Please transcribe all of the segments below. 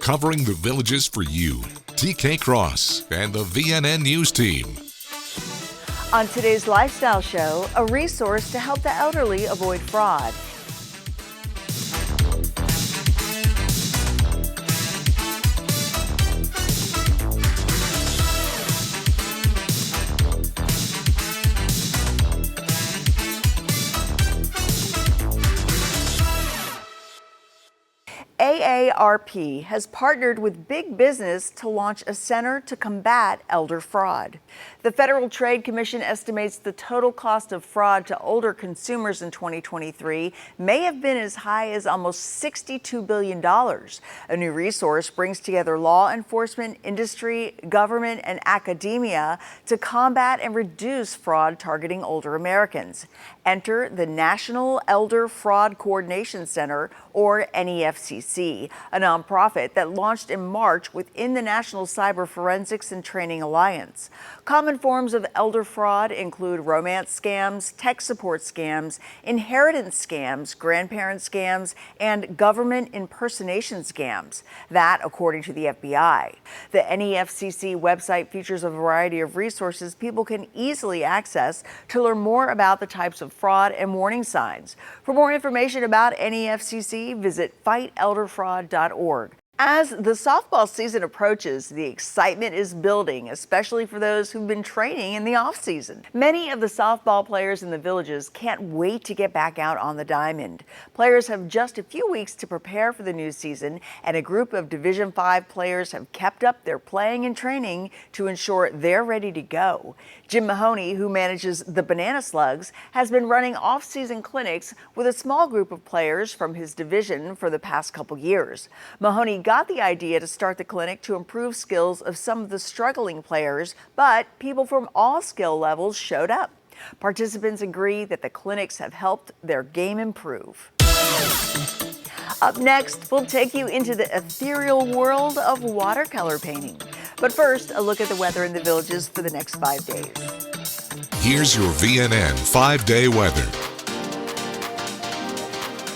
covering the villages for you. TK Cross and the VNN News Team. On today's Lifestyle Show, a resource to help the elderly avoid fraud. AARP has partnered with big business to launch a center to combat elder fraud. The Federal Trade Commission estimates the total cost of fraud to older consumers in 2023 may have been as high as almost $62 billion. A new resource brings together law enforcement, industry, government, and academia to combat and reduce fraud targeting older Americans. Enter the National Elder Fraud Coordination Center, or NEFCC, a nonprofit that launched in March within the National Cyber Forensics and Training Alliance. Common forms of elder fraud include romance scams, tech support scams, inheritance scams, grandparent scams, and government impersonation scams. That, according to the FBI. The NEFCC website features a variety of resources people can easily access to learn more about the types of fraud and warning signs. For more information about NEFCC, visit fightelderfraud.org. As the softball season approaches, the excitement is building, especially for those who've been training in the off-season. Many of the softball players in the villages can't wait to get back out on the diamond. Players have just a few weeks to prepare for the new season, and a group of Division V players have kept up their playing and training to ensure they're ready to go. Jim Mahoney, who manages the Banana Slugs, has been running off-season clinics with a small group of players from his division for the past couple years. Mahoney got the idea to start the clinic to improve skills of some of the struggling players, but people from all skill levels showed up. Participants agree that the clinics have helped their game improve. Up next, we'll take you into the ethereal world of watercolor painting. But first, a look at the weather in the villages for the next 5 days. Here's your VNN 5-day weather.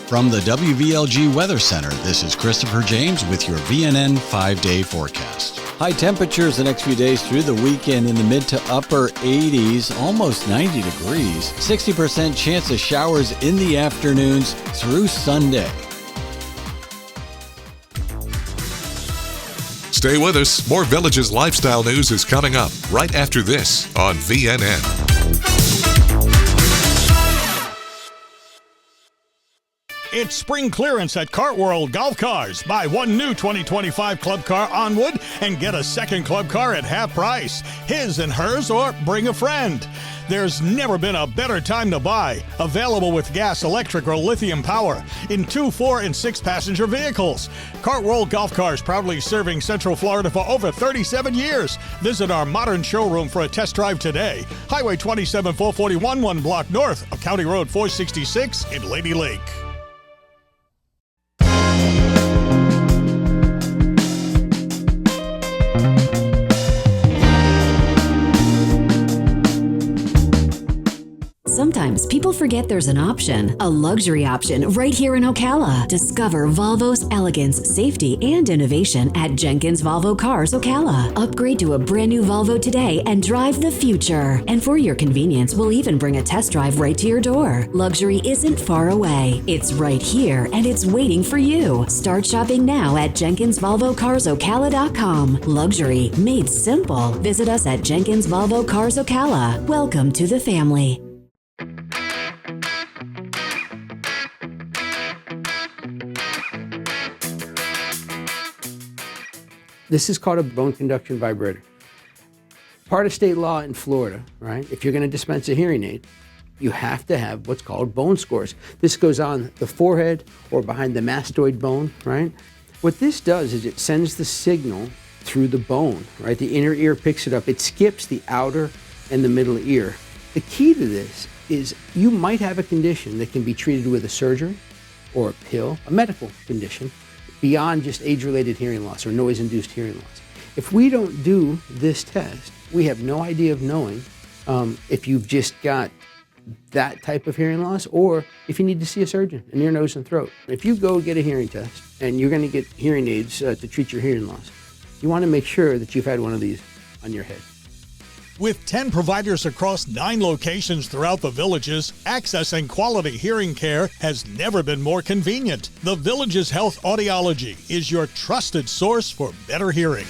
From the WVLG Weather Center, this is Christopher James with your VNN 5-day forecast. High temperatures the next few days through the weekend in the mid to upper 80s, almost 90 degrees. 60% chance of showers in the afternoons through Sunday. Stay with us. More Villages lifestyle news is coming up right after this on VNN. It's spring clearance at Cartworld Golf Cars. Buy one new 2025 club car on wood and get a second club car at half price. His and hers, or bring a friend. There's never been a better time to buy. Available with gas, electric, or lithium power in 2, 4, and 6 passenger vehicles. Cartworld Golf Cars, proudly serving Central Florida for over 37 years. Visit our modern showroom for a test drive today. Highway 27 441, 1 block north of County Road 466 in Lady Lake. Sometimes people forget there's an option, a luxury option right here in Ocala. Discover Volvo's elegance, safety, and innovation at Jenkins Volvo Cars Ocala. Upgrade to a brand new Volvo today and drive the future. And for your convenience, we'll even bring a test drive right to your door. Luxury isn't far away. It's right here and it's waiting for you. Start shopping now at JenkinsVolvoCarsOcala.com. Luxury made simple. Visit us at Jenkins Volvo Cars Ocala. Welcome to the family. This is called a bone conduction vibrator. Part of state law in Florida, right? If you're going to dispense a hearing aid, you have to have what's called bone scores. This goes on the forehead or behind the mastoid bone, right? What this does is it sends the signal through the bone, right? The inner ear picks it up. It skips the outer and the middle ear. The key to this is you might have a condition that can be treated with a surgery or a pill, a medical condition, beyond just age-related hearing loss or noise-induced hearing loss. If we don't do this test, we have no idea of knowing if you've just got that type of hearing loss or if you need to see a surgeon, an ear, nose, and throat. If you go get a hearing test and you're going to get hearing aids to treat your hearing loss, you want to make sure that you've had one of these on your head. With 10 providers across 9 locations throughout the Villages, accessing quality hearing care has never been more convenient. The Villages Health Audiology is your trusted source for better hearing.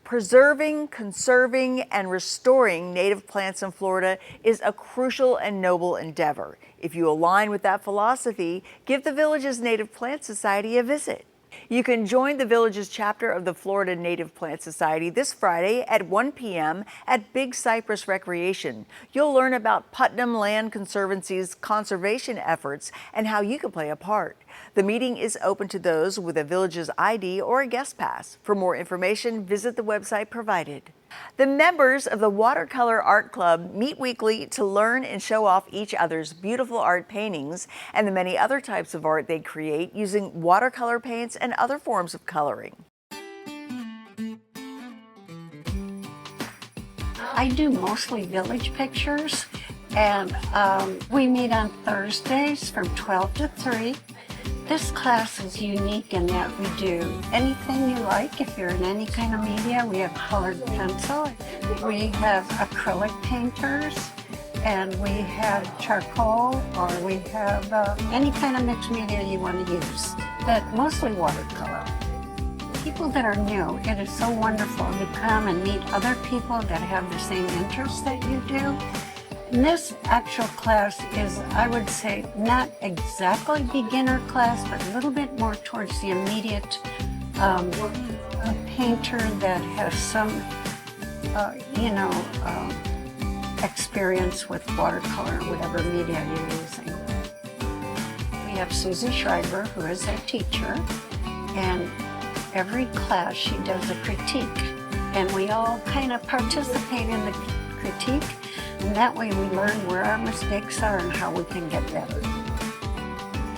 Preserving, conserving, and restoring native plants in Florida is a crucial and noble endeavor. If you align with that philosophy, give the Villages Native Plant Society a visit. You can join the Villages chapter of the Florida Native Plant Society this Friday at 1 p.m. at Big Cypress Recreation. You'll learn about Putnam Land Conservancy's conservation efforts and how you can play a part. The meeting is open to those with a Villages ID or a guest pass. For more information, visit the website provided. The members of the Watercolor Art Club meet weekly to learn and show off each other's beautiful art paintings and the many other types of art they create using watercolor paints and other forms of coloring. I do mostly village pictures, and we meet on Thursdays from 12 to 3. This class is unique in that we do anything you like. If you're in any kind of media, we have colored pencil, we have acrylic painters, and we have charcoal, or we have any kind of mixed media you want to use, but mostly watercolor. People that are new, it is so wonderful to come and meet other people that have the same interests that you do. And this actual class is, I would say, not exactly beginner class, but a little bit more towards the immediate painter that has some, experience with watercolor, whatever media you're using. We have Susan Schreiber, who is a teacher, and every class she does a critique, and we all kind of participate in the critique. And that way we learn where our mistakes are and how we can get better.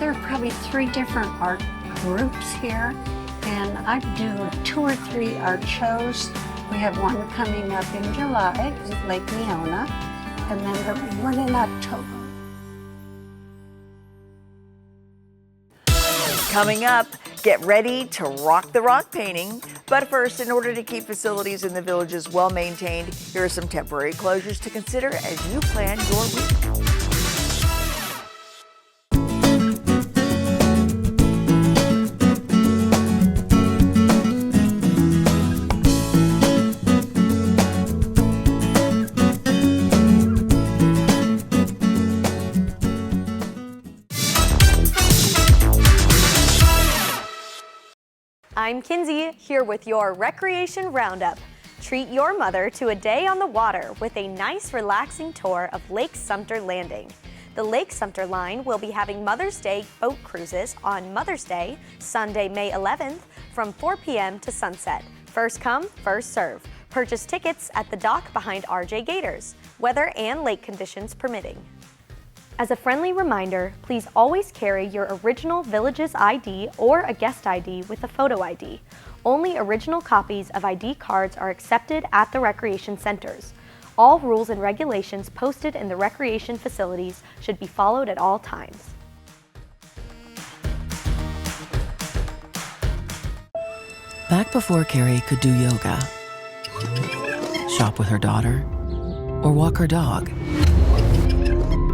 There are probably 3 different art groups here, and I do 2 or 3 art shows. We have one coming up in July at Lake Leona, and then the one in October. Coming up, get ready to rock the rock painting. But first, in order to keep facilities in the Villages well maintained, here are some temporary closures to consider as you plan your week. I'm Kinsey, here with your Recreation Roundup. Treat your mother to a day on the water with a nice, relaxing tour of Lake Sumpter Landing. The Lake Sumpter line will be having Mother's Day boat cruises on Mother's Day, Sunday, May 11th, from 4 p.m. to sunset. First come, first serve. Purchase tickets at the dock behind RJ Gators, weather and lake conditions permitting. As a friendly reminder, please always carry your original Villages ID or a guest ID with a photo ID. Only original copies of ID cards are accepted at the recreation centers. All rules and regulations posted in the recreation facilities should be followed at all times. Back before Carrie could do yoga, shop with her daughter, or walk her dog,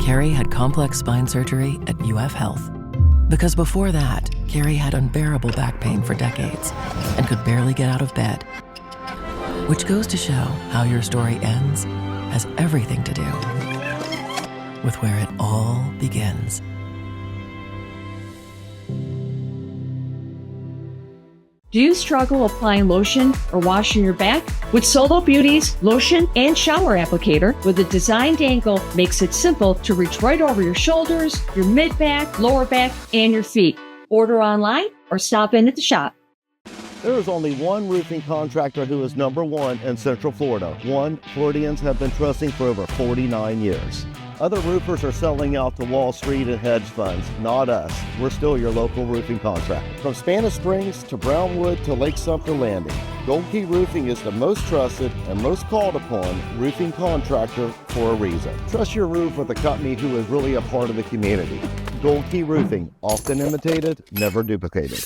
Carrie had complex spine surgery at UF Health. Because before that, Carrie had unbearable back pain for decades and could barely get out of bed. Which goes to show how your story ends has everything to do with where it all begins. Do you struggle applying lotion or washing your back? With Solo Beauty's lotion and shower applicator with a designed angle makes it simple to reach right over your shoulders, your mid-back, lower back, and your feet. Order online or stop in at the shop. There is only one roofing contractor who is #1 in Central Florida. One Floridians have been trusting for over 49 years. Other roofers are selling out to Wall Street and hedge funds, not us. We're still your local roofing contractor. From Spanish Springs to Brownwood to Lake Sumpter Landing, Gold Key Roofing is the most trusted and most called upon roofing contractor for a reason. Trust your roof with a company who is really a part of the community. Gold Key Roofing, often imitated, never duplicated.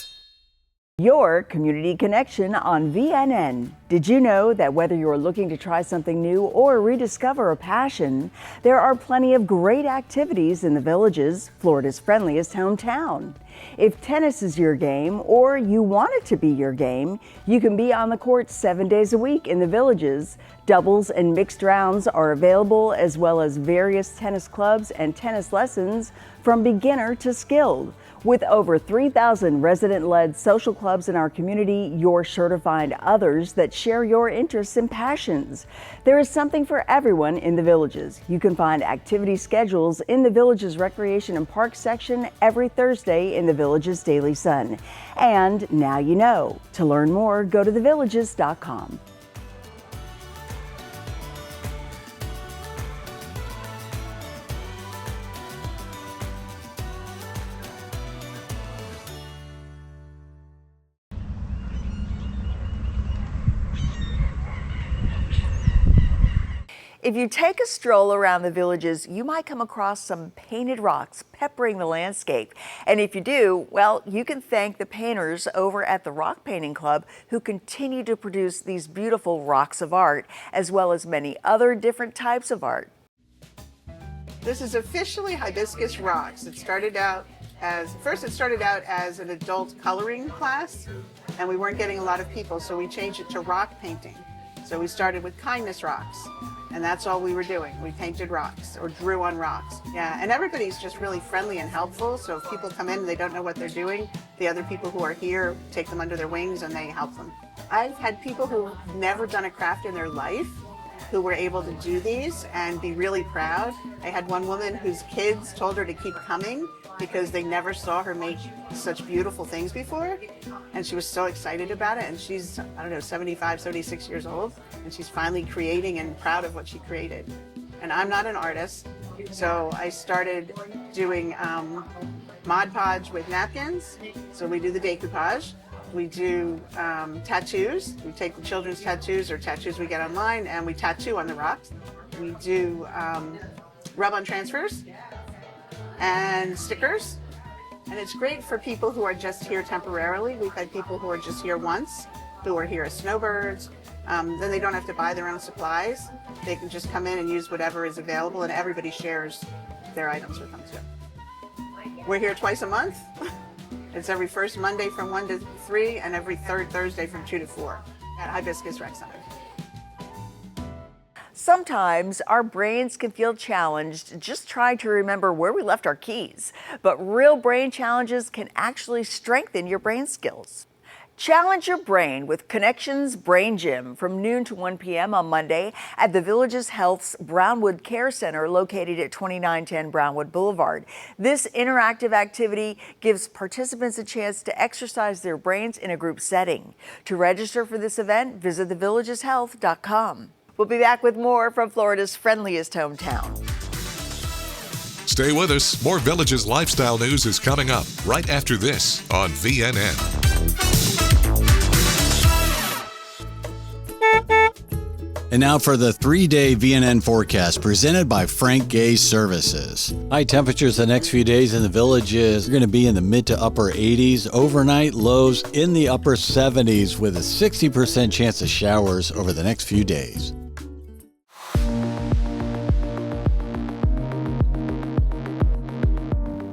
Your community connection on VNN. Did you know that whether you're looking to try something new or rediscover a passion, there are plenty of great activities in the Villages, Florida's friendliest hometown? If tennis is your game or you want it to be your game, you can be on the court 7 days a week in the Villages. Doubles and mixed rounds are available, as well as various tennis clubs and tennis lessons from beginner to skilled. With over 3,000 resident-led social clubs in our community, you're sure to find others that share your interests and passions. There is something for everyone in the Villages. You can find activity schedules in the Villages Recreation and Park section every Thursday in the Villages Daily Sun. And now you know. To learn more, go to thevillages.com. If you take a stroll around the Villages, you might come across some painted rocks peppering the landscape. And if you do, well, you can thank the painters over at the Rock Painting Club who continue to produce these beautiful rocks of art, as well as many other different types of art. This is officially Hibiscus Rocks. It started out as an adult coloring class, and we weren't getting a lot of people, so we changed it to rock painting. So we started with kindness rocks. And that's all we were doing. We painted rocks or drew on rocks. Yeah, and everybody's just really friendly and helpful. So if people come in and they don't know what they're doing, the other people who are here take them under their wings and they help them. I've had people who've never done a craft in their life who were able to do these and be really proud. I had one woman whose kids told her to keep coming because they never saw her make such beautiful things before. And she was so excited about it. And she's, 75, 76 years old. And she's finally creating and proud of what she created. And I'm not an artist. So I started doing Mod Podge with napkins. So we do the decoupage. We do tattoos. We take the children's tattoos or tattoos we get online and we tattoo on the rocks. We do rub-on transfers and stickers. And it's great for people who are just here temporarily. We've had people who are just here once, who are here as snowbirds. Then they don't have to buy their own supplies. They can just come in and use whatever is available, and everybody shares their items who comes here. We're here twice a month. It's every first Monday from 1 to 3 and every third Thursday from 2 to 4 at Hibiscus Rec Center. Sometimes our brains can feel challenged just trying to remember where we left our keys. But real brain challenges can actually strengthen your brain skills. Challenge your brain with Connections Brain Gym from noon to 1 p.m. on Monday at the Villages Health's Brownwood Care Center located at 2910 Brownwood Boulevard. This interactive activity gives participants a chance to exercise their brains in a group setting. To register for this event, visit thevillageshealth.com. We'll be back with more from Florida's friendliest hometown. Stay with us. More Villages lifestyle news is coming up right after this on VNN. And now for the 3-day VNN forecast presented by Frank Gay Services. High temperatures the next few days in the Villages are going to be in the mid to upper 80s. Overnight lows in the upper 70s with a 60% chance of showers over the next few days.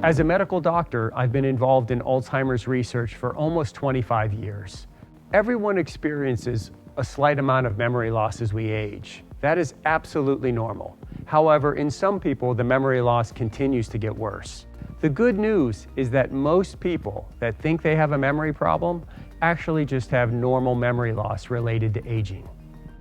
As a medical doctor, I've been involved in Alzheimer's research for almost 25 years. Everyone experiences a slight amount of memory loss as we age. That is absolutely normal. However, in some people, the memory loss continues to get worse. The good news is that most people that think they have a memory problem actually just have normal memory loss related to aging.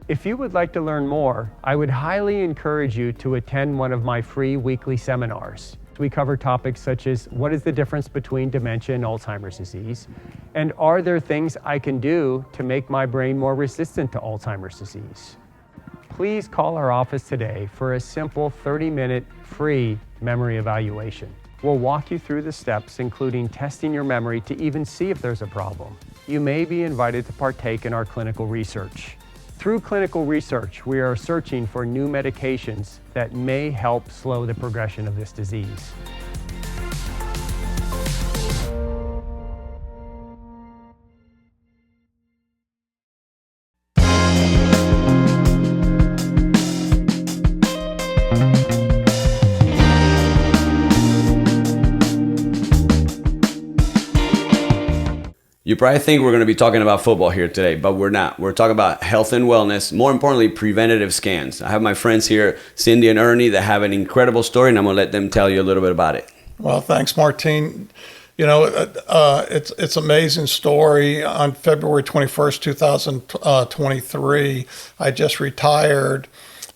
If you would like to learn more, I would highly encourage you to attend one of my free weekly seminars. We cover topics such as what is the difference between dementia and Alzheimer's disease, and are there things I can do to make my brain more resistant to Alzheimer's disease? please call our office today for a simple 30-minute free memory evaluation. We'll walk you through the steps, including testing your memory to even see if there's a problem. You may be invited to partake in our clinical research. Through clinical research, we are searching for new medications that may help slow the progression of this disease. You probably think we're going to be talking about football here today, but we're not. We're talking about health and wellness, more importantly, preventative scans. I have my friends here, Cindy and Ernie, that have an incredible story, and I'm going to let them tell you a little bit about it. Well, thanks, Martine. You know, it's an amazing story. On February 21st, 2023, I just retired,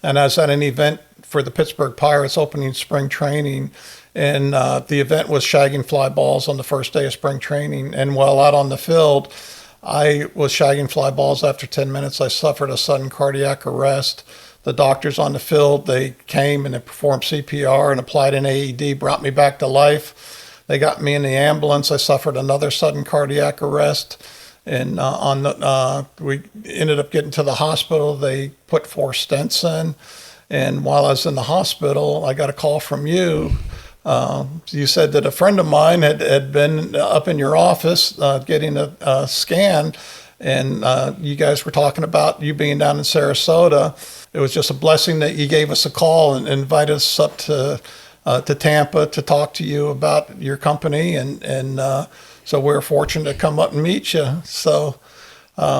and I was at an event for the Pittsburgh Pirates opening spring training. And the event was shagging fly balls on the first day of spring training. And while out on the field, I was shagging fly balls. After 10 minutes, I suffered a sudden cardiac arrest. The doctors on the field, they came and they performed CPR and applied an AED, brought me back to life. They got me in the ambulance. I suffered another sudden cardiac arrest. And we ended up getting to the hospital. They put 4 stents in. And while I was in the hospital, I got a call from you. You said that a friend of mine had been up in your office getting a scan, and you guys were talking about you being down in Sarasota. It was just a blessing that you gave us a call and invited us up to Tampa to talk to you about your company, and so we were fortunate to come up and meet you. So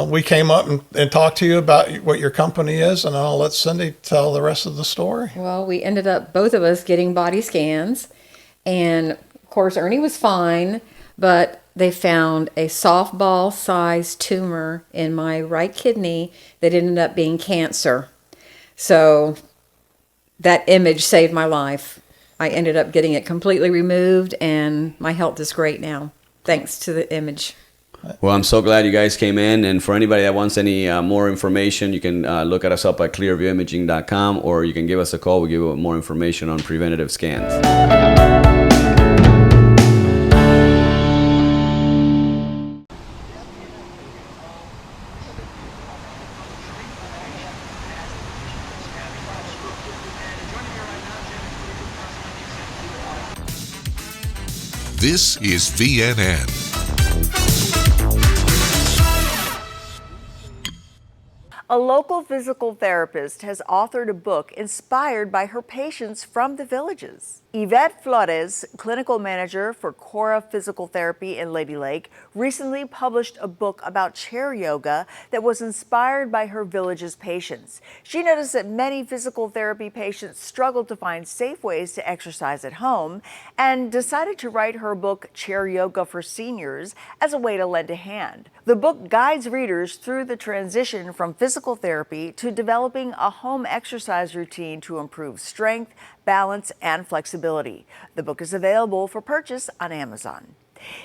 we came up and talked to you about what your company is, and I'll let Cindy tell the rest of the story. Well, we ended up, both of us, getting body scans. And of course, Ernie was fine, but they found a softball-sized tumor in my right kidney that ended up being cancer. So that image saved my life. I ended up getting it completely removed, and my health is great now, thanks to the image. Well, I'm so glad you guys came in. And for anybody that wants any more information, you can look at us up at clearviewimaging.com, or you can give us a call. We'll give you more information on preventative scans. This is VNN. A local physical therapist has authored a book inspired by her patients from the villages. Yvette Flores, clinical manager for Cora Physical Therapy in Lady Lake, recently published a book about chair yoga that was inspired by her village's patients. She noticed that many physical therapy patients struggled to find safe ways to exercise at home and decided to write her book, Chair Yoga for Seniors, as a way to lend a hand. The book guides readers through the transition from physical therapy to developing a home exercise routine to improve strength, balance, and flexibility. The book is available for purchase on Amazon.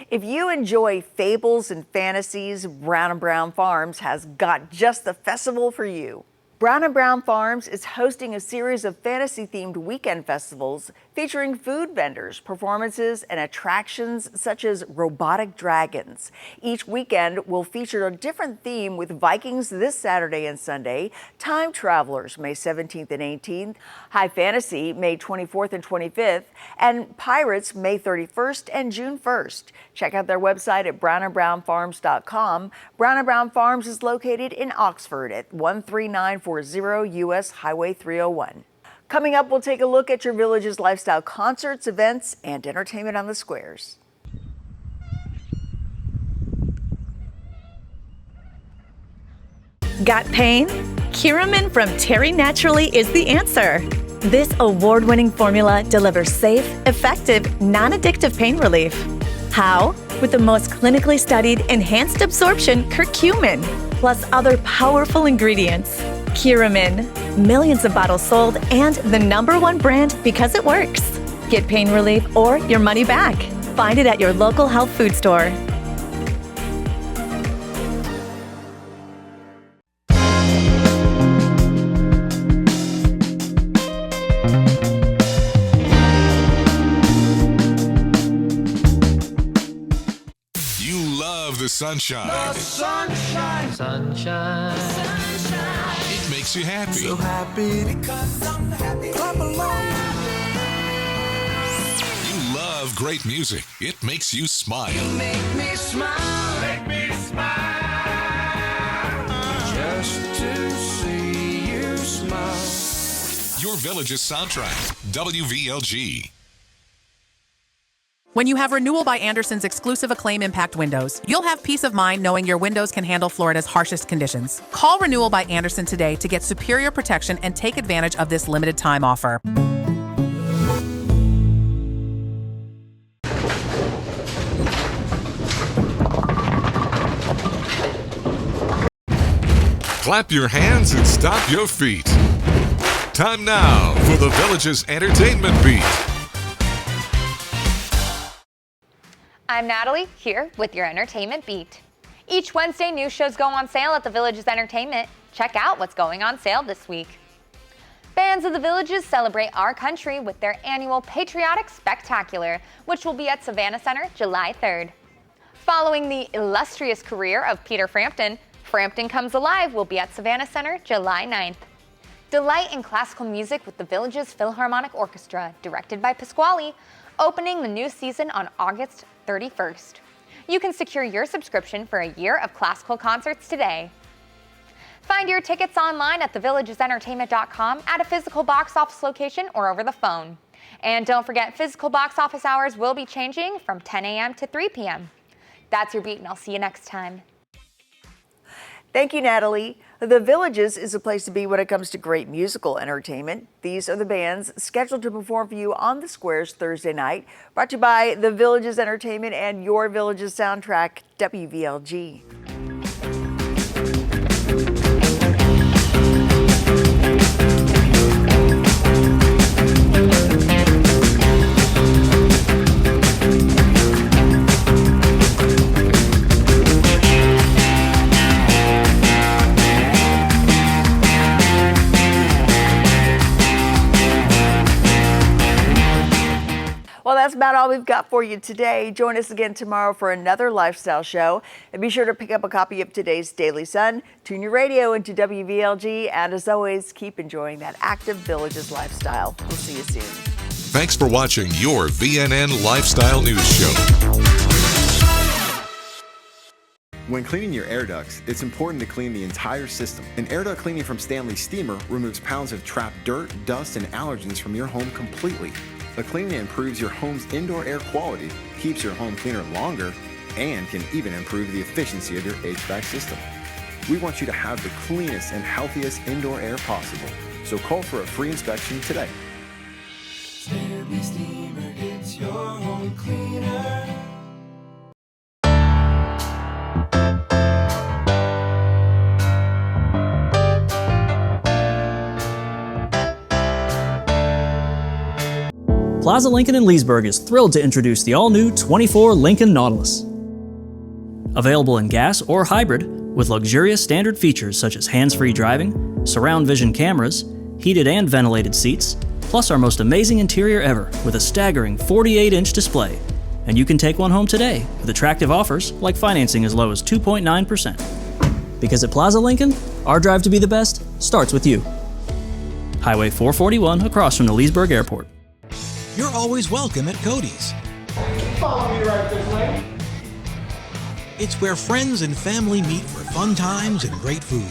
If you enjoy fables and fantasies, Brown & Brown Farms has got just the festival for you. Brown & Brown Farms is hosting a series of fantasy-themed weekend festivals featuring food vendors, performances, and attractions such as robotic dragons. Each weekend will feature a different theme, with Vikings this Saturday and Sunday, Time Travelers May 17th and 18th, High Fantasy May 24th and 25th, and Pirates May 31st and June 1st. Check out their website at brownandbrownfarms.com. Brown & Brown Farms is located in Oxford at 13940 U.S. Highway 301. Coming up, we'll take a look at your village's lifestyle concerts, events, and entertainment on the squares. Got pain? Curamin from Terry Naturally is the answer. This award-winning formula delivers safe, effective, non-addictive pain relief. How? With the most clinically studied enhanced absorption curcumin, plus other powerful ingredients. Curamin, millions of bottles sold, and the #1 brand because it works. Get pain relief or your money back. Find it at your local health food store. sunshine. The sunshine. Sunshine. It makes you happy. So happy because I'm happy. Clap along. You love great music. It makes you smile. You make me smile. Make me smile. Just to see you smile. Your Village's soundtrack, WVLG. When you have Renewal by Andersen's exclusive Acclaim Impact windows, you'll have peace of mind knowing your windows can handle Florida's harshest conditions. Call Renewal by Andersen today to get superior protection and take advantage of this limited time offer. Clap your hands and stop your feet. Time now for the Village's Entertainment Beat. I'm Natalie, here with your Entertainment Beat. Each Wednesday, new shows go on sale at the Village's Entertainment. Check out what's going on sale this week. Bands of the Villages celebrate our country with their annual Patriotic Spectacular, which will be at Savannah Center July 3rd. Following the illustrious career of Peter Frampton, Frampton Comes Alive will be at Savannah Center July 9th. Delight in classical music with the Villages Philharmonic Orchestra, directed by Pasquale, opening the new season on August 31st. You can secure your subscription for a year of classical concerts today. Find your tickets online at thevillagesentertainment.com, at a physical box office location, or over the phone. And don't forget, physical box office hours will be changing from 10 a.m. to 3 p.m. That's your beat, and I'll see you next time. Thank you, Natalie. The Villages is a place to be when it comes to great musical entertainment. These are the bands scheduled to perform for you on the Squares Thursday night. Brought to you by the Villages Entertainment and your Villages soundtrack, WVLG. Well, that's about all we've got for you today. Join us again tomorrow for another lifestyle show. And be sure to pick up a copy of today's Daily Sun, tune your radio into WVLG, and as always, keep enjoying that active Villages lifestyle. We'll see you soon. Thanks for watching your VNN Lifestyle News Show. When cleaning your air ducts, it's important to clean the entire system. And air duct cleaning from Stanley Steamer removes pounds of trapped dirt, dust, and allergens from your home completely. The cleaning improves your home's indoor air quality, keeps your home cleaner longer, and can even improve the efficiency of your HVAC system. We want you to have the cleanest and healthiest indoor air possible. So call for a free inspection today. Stanley Steamer gets your home cleaner. Plaza Lincoln in Leesburg is thrilled to introduce the all-new 24 Lincoln Nautilus. Available in gas or hybrid with luxurious standard features such as hands-free driving, surround vision cameras, heated and ventilated seats, plus our most amazing interior ever with a staggering 48-inch display. And you can take one home today with attractive offers like financing as low as 2.9%. Because at Plaza Lincoln, our drive to be the best starts with you. Highway 441 across from the Leesburg Airport. You're always welcome at Codys. Follow me right this way. It's where friends and family meet for fun times and great food.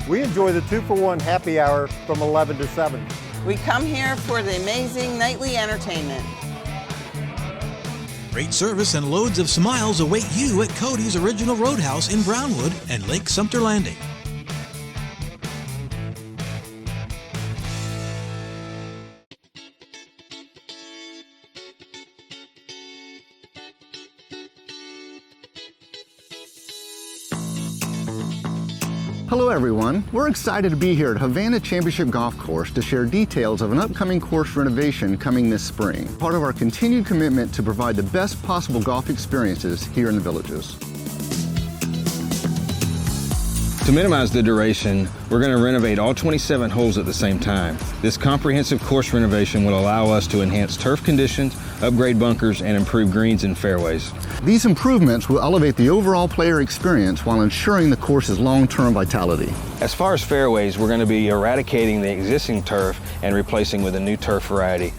We enjoy the 2-for-1 happy hour from 11 to 7. We come here for the amazing nightly entertainment. Great service and loads of smiles await you at Codys Original Roadhouse in Brownwood and Lake Sumpter Landing. Hello everyone, we're excited to be here at Havana Championship Golf Course to share details of an upcoming course renovation coming this spring, part of our continued commitment to provide the best possible golf experiences here in the Villages. To minimize the duration, we're going to renovate all 27 holes at the same time. This comprehensive course renovation will allow us to enhance turf conditions, upgrade bunkers, and improve greens and fairways. These improvements will elevate the overall player experience while ensuring the course's long-term vitality. As far as fairways, we're going to be eradicating the existing turf and replacing with a new turf variety.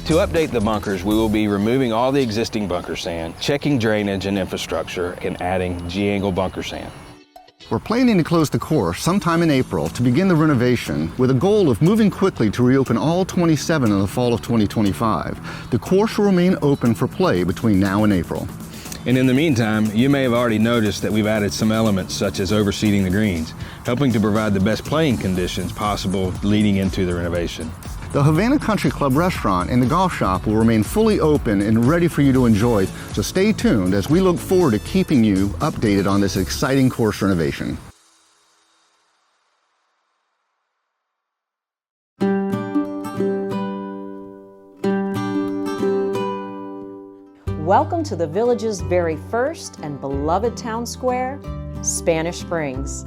To update the bunkers, we will be removing all the existing bunker sand, checking drainage and infrastructure, and adding G-angle bunker sand. We're planning to close the course sometime in April to begin the renovation with a goal of moving quickly to reopen all 27 in the fall of 2025. The course will remain open for play between now and April. And in the meantime, you may have already noticed that we've added some elements such as overseeding the greens, helping to provide the best playing conditions possible leading into the renovation. The Havana Country Club restaurant and the golf shop will remain fully open and ready for you to enjoy, so stay tuned as we look forward to keeping you updated on this exciting course renovation. Welcome to the Village's very first and beloved town square, Spanish Springs.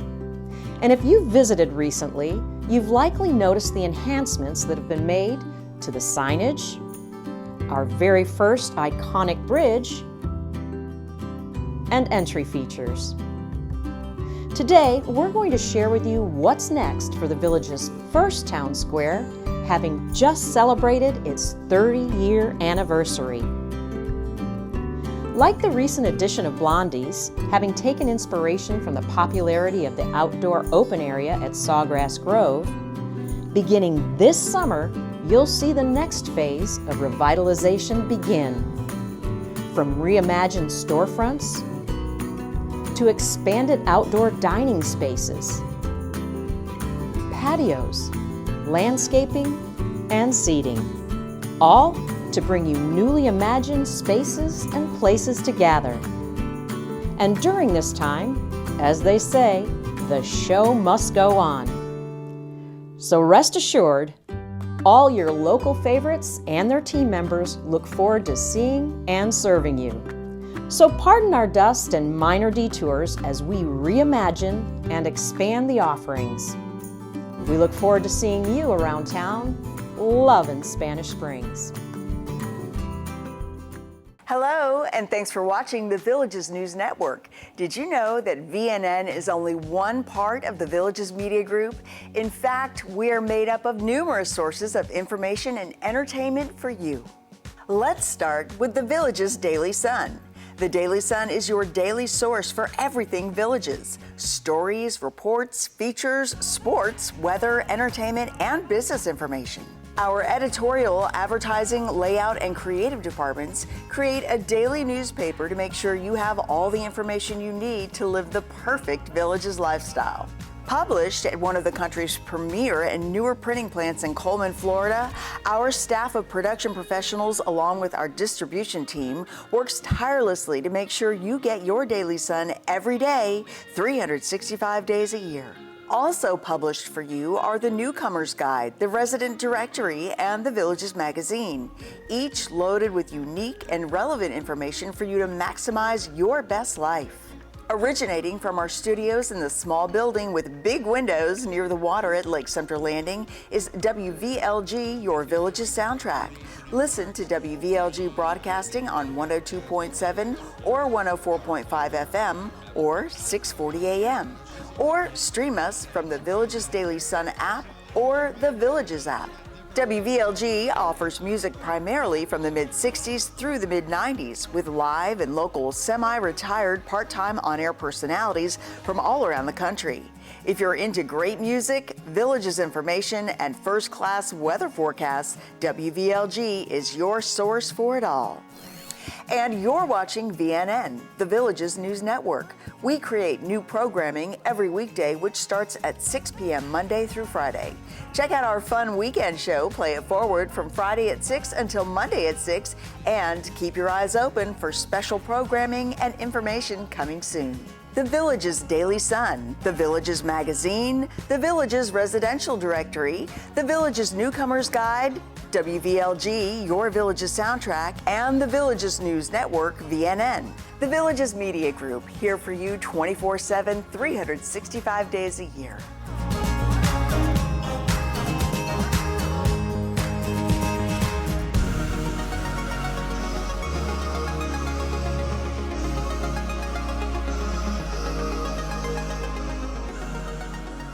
And if you've visited recently, you've likely noticed the enhancements that have been made to the signage, our very first iconic bridge, and entry features. Today, we're going to share with you what's next for the Village's first town square, having just celebrated its 30-year anniversary. Like the recent edition of Blondie's, having taken inspiration from the popularity of the outdoor open area at Sawgrass Grove, beginning this summer, you'll see the next phase of revitalization begin. From reimagined storefronts to expanded outdoor dining spaces, patios, landscaping, and seating, all to bring you newly imagined spaces and places to gather. And during this time, as they say, the show must go on. So rest assured, all your local favorites and their team members look forward to seeing and serving you. So pardon our dust and minor detours as we reimagine and expand the offerings. We look forward to seeing you around town, loving Spanish Springs. Hello, and thanks for watching the Villages News Network. Did you know that VNN is only one part of the Villages Media Group? In fact, we are made up of numerous sources of information and entertainment for you. Let's start with the Villages Daily Sun. The Daily Sun is your daily source for everything Villages. Stories, reports, features, sports, weather, entertainment, and business information. Our editorial, advertising, layout, and creative departments create a daily newspaper to make sure you have all the information you need to live the perfect Villages lifestyle. Published at one of the country's premier and newer printing plants in Coleman, Florida, our staff of production professionals, along with our distribution team, works tirelessly to make sure you get your Daily Sun every day, 365 days a year. Also published for you are the Newcomer's Guide, the Resident Directory, and the Villages Magazine, each loaded with unique and relevant information for you to maximize your best life. Originating from our studios in the small building with big windows near the water at Lake Sumpter Landing is WVLG, your Villages soundtrack. Listen to WVLG broadcasting on 102.7 or 104.5 FM or 640 AM. Or stream us from the Villages Daily Sun app or the Villages app. WVLG offers music primarily from the mid-60s through the mid-90s with live and local semi-retired part-time on-air personalities from all around the country. If you're into great music, Villages information, and first-class weather forecasts, WVLG is your source for it all. And you're watching VNN, the Villages News Network. We create new programming every weekday, which starts at 6 p.m. Monday through Friday. Check out our fun weekend show, Play It Forward, from Friday at 6 until Monday at 6, and keep your eyes open for special programming and information coming soon. The Villages Daily Sun, the Villages Magazine, the Villages Residential Directory, the Villages Newcomer's Guide, WVLG, your Villages soundtrack, and the Villages News Network, VNN. The Villages Media Group, here for you 24/7, 365 days a year.